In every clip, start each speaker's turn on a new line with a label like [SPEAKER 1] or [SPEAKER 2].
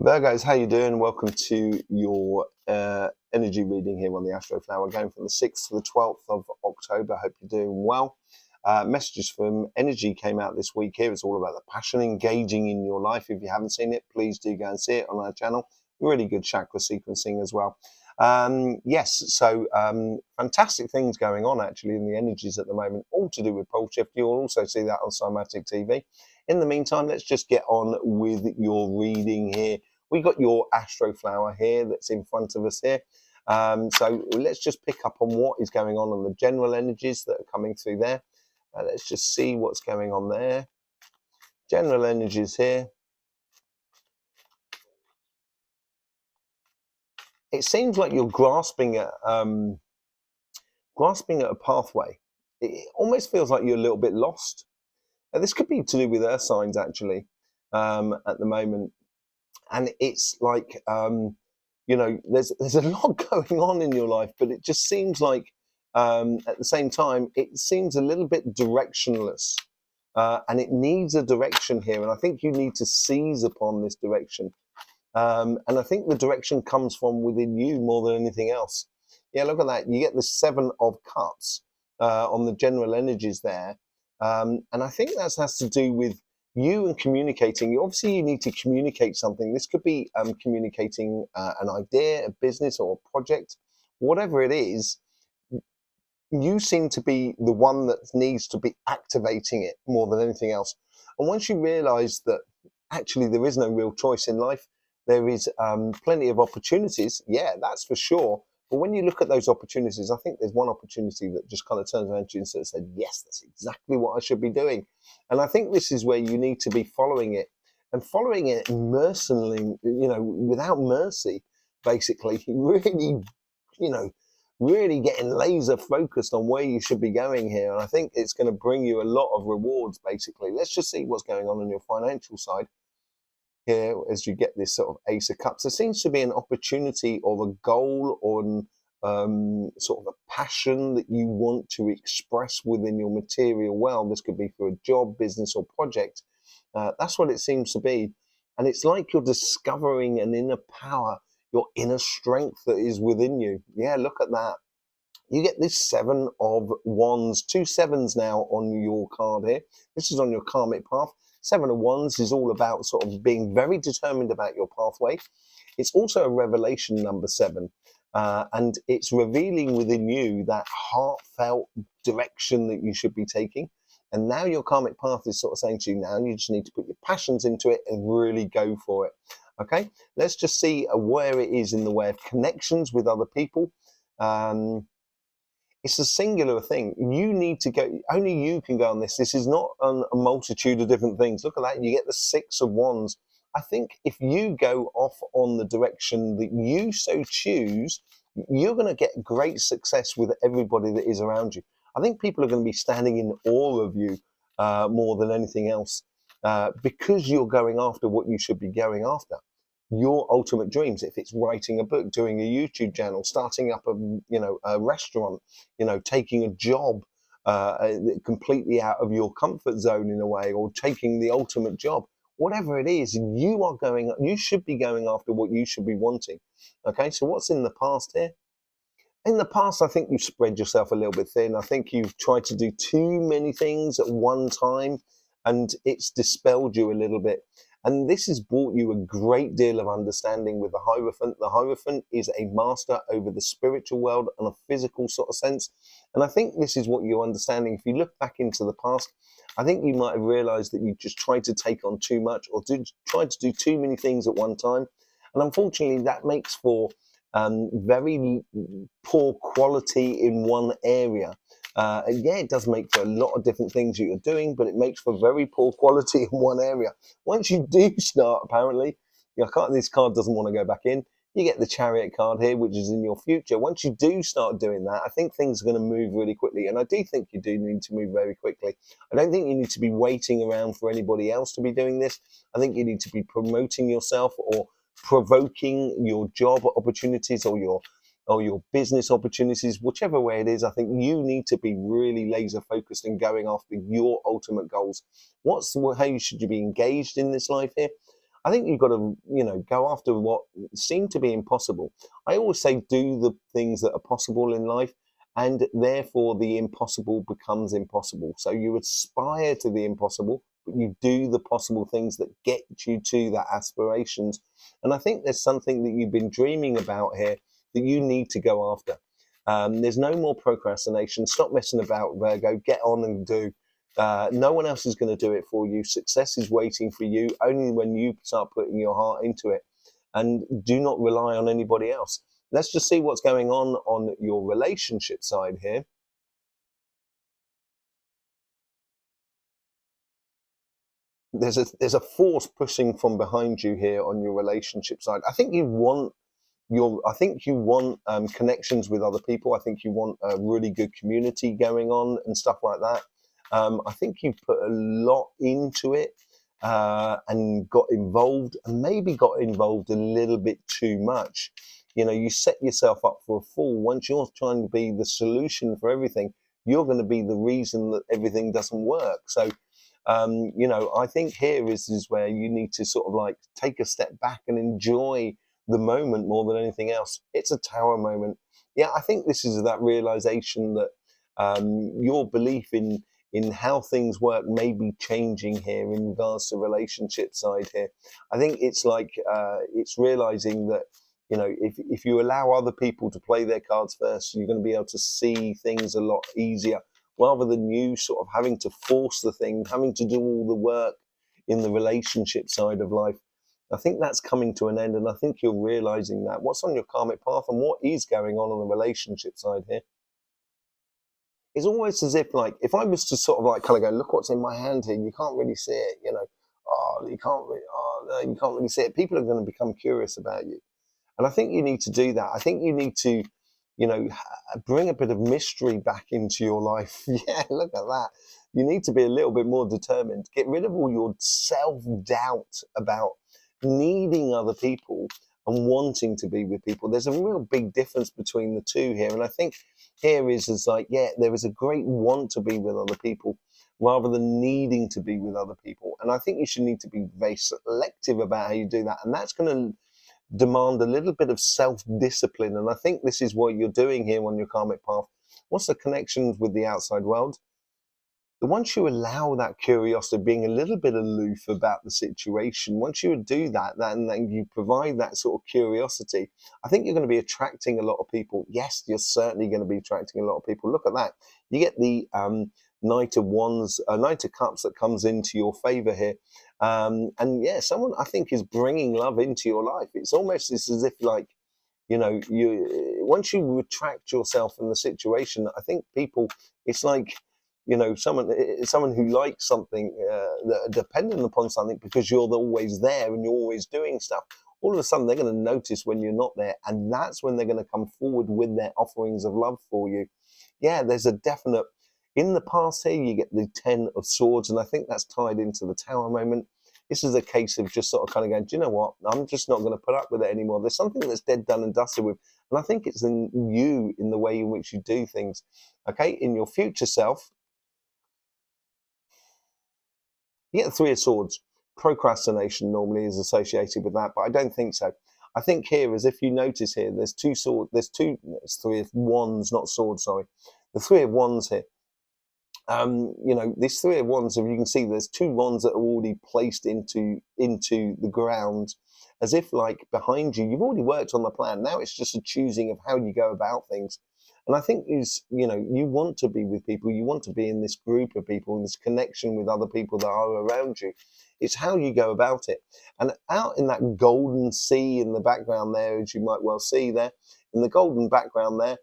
[SPEAKER 1] Virgos, how you doing? Welcome to your energy reading here on the ASTROFLOWER, going from the 6th to the 12th of October. Hope you're doing well. Messages from energy came out this week here. It's all about the passion engaging in your life. If you haven't seen it, please do go and see it on our channel. Really good chakra sequencing as well. Fantastic things going on actually in the energies at the moment, all to do with pole shift. You'll also see that on Cymatic TV. In the meantime, let's just get on with your reading here. We got your ASTROFLOWER here that's in front of us here. So let's just pick up on what is going on the general energies that are coming through there. Let's just see what's going on there. General energies here. It seems like you're grasping at a pathway. It almost feels like you're a little bit lost. Now, this could be to do with earth signs actually at the moment. And it's like, there's a lot going on in your life, but it just seems like at the same time, it seems a little bit directionless. And it needs a direction here. And I think you need to seize upon this direction. And I think the direction comes from within you more than anything else. Yeah, look at that. You get the 7 of Cups on the general energies there. And I think that has to do with you and communicating. Obviously, you need to communicate something. This could be communicating an idea, a business, or a project. Whatever it is, you seem to be the one that needs to be activating it more than anything else. And once you realize that actually there is no real choice in life, there is plenty of opportunities. Yeah, that's for sure. But when you look at those opportunities, I think there's one opportunity that just kind of turns around to you and sort of said, yes, that's exactly what I should be doing. And I think this is where you need to be following it, and following it mercilessly, without mercy, basically, really getting laser focused on where you should be going here. And I think it's going to bring you a lot of rewards, basically. Let's just see what's going on your financial side here as you get this sort of Ace of Cups. There seems to be an opportunity or a goal or sort of a passion that you want to express within your material world. This could be for a job, business, or project. That's what it seems to be. And it's like you're discovering an inner power, your inner strength that is within you. Yeah, look at that. You get this 7 of Wands, 2 7s now on your card here. This is on your karmic path. 7 of Wands is all about sort of being very determined about your pathway. It's also a revelation number 7. And it's revealing within you that heartfelt direction that you should be taking. And now your karmic path is sort of saying to you, now you just need to put your passions into it and really go for it. Okay, let's just see where it is in the way of connections with other people. It's a singular thing. You need to go, only you can go on this. This is not on a multitude of different things. Look at that. You get the 6 of Wands. I think if you go off on the direction that you so choose, you're going to get great success with everybody that is around you. I think people are going to be standing in awe of you more than anything else because you're going after what you should be going after. Your ultimate dreams, if it's writing a book, doing a YouTube channel, starting up a restaurant, taking a job completely out of your comfort zone in a way, or taking the ultimate job, whatever it is, you should be going after what you should be wanting. Okay, so what's in the past here? In the past, I think you've spread yourself a little bit thin. I think you've tried to do too many things at one time, and it's dispelled you a little bit. And this has brought you a great deal of understanding with the Hierophant. The Hierophant is a master over the spiritual world on a physical sort of sense. And I think this is what you're understanding. If you look back into the past, I think you might have realized that you just tried to take on too much or tried to do too many things at one time. And unfortunately, that makes for very poor quality in one area. Yeah, it does make for a lot of different things that you're doing, but it makes for very poor quality in one area. Once you do start, apparently, this card doesn't want to go back in. You get the Chariot card here, which is in your future. Once you do start doing that, I think things are going to move really quickly. And I do think you do need to move very quickly. I don't think you need to be waiting around for anybody else to be doing this. I think you need to be promoting yourself or provoking your job opportunities or your business opportunities, whichever way it is. I think you need to be really laser focused and going after your ultimate goals. How should you be engaged in this life here? I think you've got to, go after what seem to be impossible. I always say do the things that are possible in life, and therefore the impossible becomes impossible. So you aspire to the impossible, but you do the possible things that get you to that aspirations. And I think there's something that you've been dreaming about here that you need to go after. There's no more procrastination. Stop messing about, Virgo. Get on and do. No one else is going to do it for you. Success is waiting for you only when you start putting your heart into it. And do not rely on anybody else. Let's just see what's going on your relationship side here. There's a force pushing from behind you here on your relationship side. I think you want connections with other people. I think you want a really good community going on and stuff like that. I think you've put a lot into it and got involved, and maybe got involved a little bit too much. You set yourself up for a fall. Once you're trying to be the solution for everything, you're going to be the reason that everything doesn't work. So I think here is where you need to sort of like take a step back and enjoy the moment more than anything else. It's a tower moment. Yeah, I think this is that realization that your belief in how things work may be changing here in regards to relationship side here. I think it's like it's realizing that if you allow other people to play their cards first, you're going to be able to see things a lot easier rather than you sort of having to force the thing, having to do all the work in the relationship side of life. I think that's coming to an end, and I think you're realizing that. What's on your karmic path and what is going on the relationship side here? It's almost as if, like, if I was to sort of like kind of go, look what's in my hand here, you can't really see it, you can't really see it. People are going to become curious about you. And I think you need to do that. I think you need to, bring a bit of mystery back into your life. Yeah, look at that. You need to be a little bit more determined. Get rid of all your self doubt about needing other people and wanting to be with people. There's a real big difference between the two here. And I think here is like, yeah, there is a great want to be with other people rather than needing to be with other people. And I think you should need to be very selective about how you do that. And that's going to demand a little bit of self-discipline. And I think this is what you're doing here on your karmic path. What's the connections with the outside world? Once you allow that curiosity, being a little bit aloof about the situation, once you do that, then you provide that sort of curiosity, I think you're going to be attracting a lot of people. Yes, you're certainly going to be attracting a lot of people. Look at that. You get the Knight of Wands, Knight of Cups that comes into your favor here. And yeah, someone I think is bringing love into your life. It's almost as if like, you once you retract yourself from the situation, I think people, it's like, someone who likes something, that are dependent upon something because you're always there and you're always doing stuff. All of a sudden, they're going to notice when you're not there, and that's when they're going to come forward with their offerings of love for you. Yeah, there's a definite. In the past here, you get the Ten of Swords, and I think that's tied into the Tower moment. This is a case of just sort of kind of going, do you know what? I'm just not going to put up with it anymore. There's something that's dead, done, and dusted with. And I think it's in you, in the way in which you do things. Okay, in your future self, you get the Three of Swords. Procrastination normally is associated with that, but I don't think so. I think here, as if you notice here, there's two swords, it's Three of Wands, not swords, sorry. The Three of Wands here. This Three of Wands, if you can see, there's two wands that are already placed into the ground, as if like behind you, you've already worked on the plan. Now it's just a choosing of how you go about things. And I think you want to be with people, you want to be in this group of people, in this connection with other people that are around you. It's how you go about it. And out in that golden sea in the background there, as you might well see there, in the golden background there,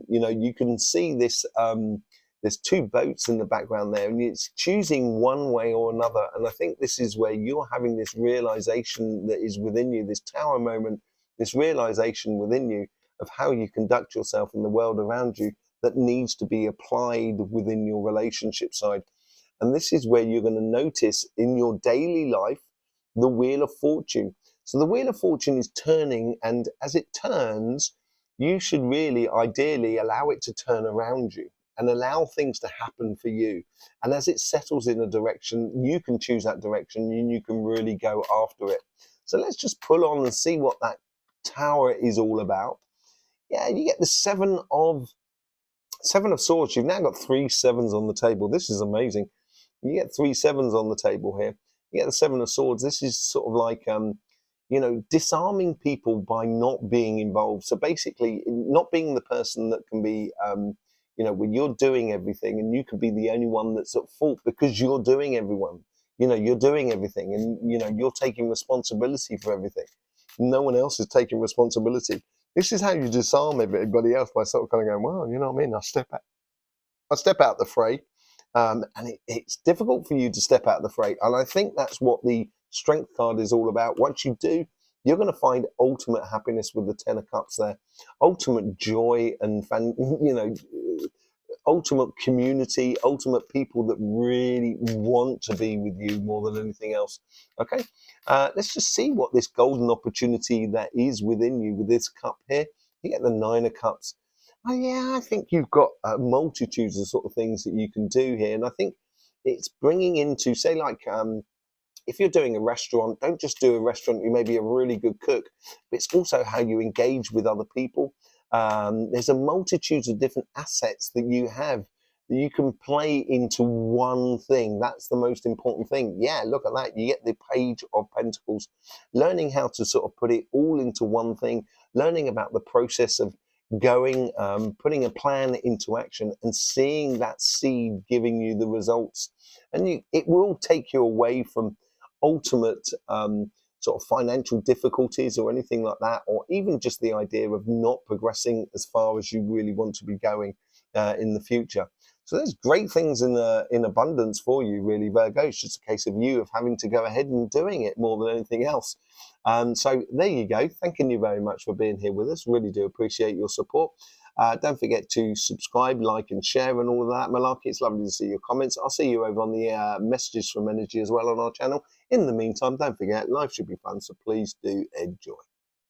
[SPEAKER 1] you can see this. There's two boats in the background there, and it's choosing one way or another. And I think this is where you're having this realization that is within you, this tower moment, this realization within you of how you conduct yourself in the world around you that needs to be applied within your relationship side. And this is where you're going to notice in your daily life the Wheel of Fortune. So the Wheel of Fortune is turning, and as it turns, you should really ideally allow it to turn around you. and allow things to happen for you. And as it settles in a direction, you can choose that direction and you can really go after it. So let's just pull on and see what that tower is all about. Yeah, you get the Seven of Swords. You've now got 3 sevens on the table. This is amazing. You get 3 sevens on the table here. You get the Seven of Swords. This is sort of like disarming people by not being involved. So basically, not being the person that can be, when you're doing everything, and you can be the only one that's at fault because you're doing everyone. You're doing everything, and you're taking responsibility for everything. No one else is taking responsibility. This is how you disarm everybody else, by sort of kind of going, well, you know what I mean? I step out the fray, and it's difficult for you to step out the fray. And I think that's what the Strength card is all about. Once you do, you're going to find ultimate happiness with the Ten of Cups there, ultimate joy and ultimate community, ultimate people that really want to be with you more than anything else. Okay, let's just see what this golden opportunity that is within you with this cup here. You get the Nine of Cups. Oh yeah, I think you've got multitudes of sort of things that you can do here, and I think it's bringing into, say, like if you're doing a restaurant, don't just do a restaurant. You may be a really good cook, but it's also how you engage with other people. There's a multitude of different assets that you have that you can play into one thing. That's the most important thing. Yeah, look at that. You get the Page of Pentacles. Learning how to sort of put it all into one thing, learning about the process of going, putting a plan into action and seeing that seed giving you the results. And it will take you away from ultimate sort of financial difficulties or anything like that, or even just the idea of not progressing as far as you really want to be going in the future. So there's great things in abundance for you, really, Virgo. It's just a case of you of having to go ahead and doing it more than anything else. So there you go. Thanking you very much for being here with us. Really do appreciate your support. Don't forget to subscribe, like, and share, and all of that malarkey. It's lovely to see your comments. I'll see you over on the messages from energy as well on our channel. In the meantime, don't forget, life should be fun, so please do enjoy.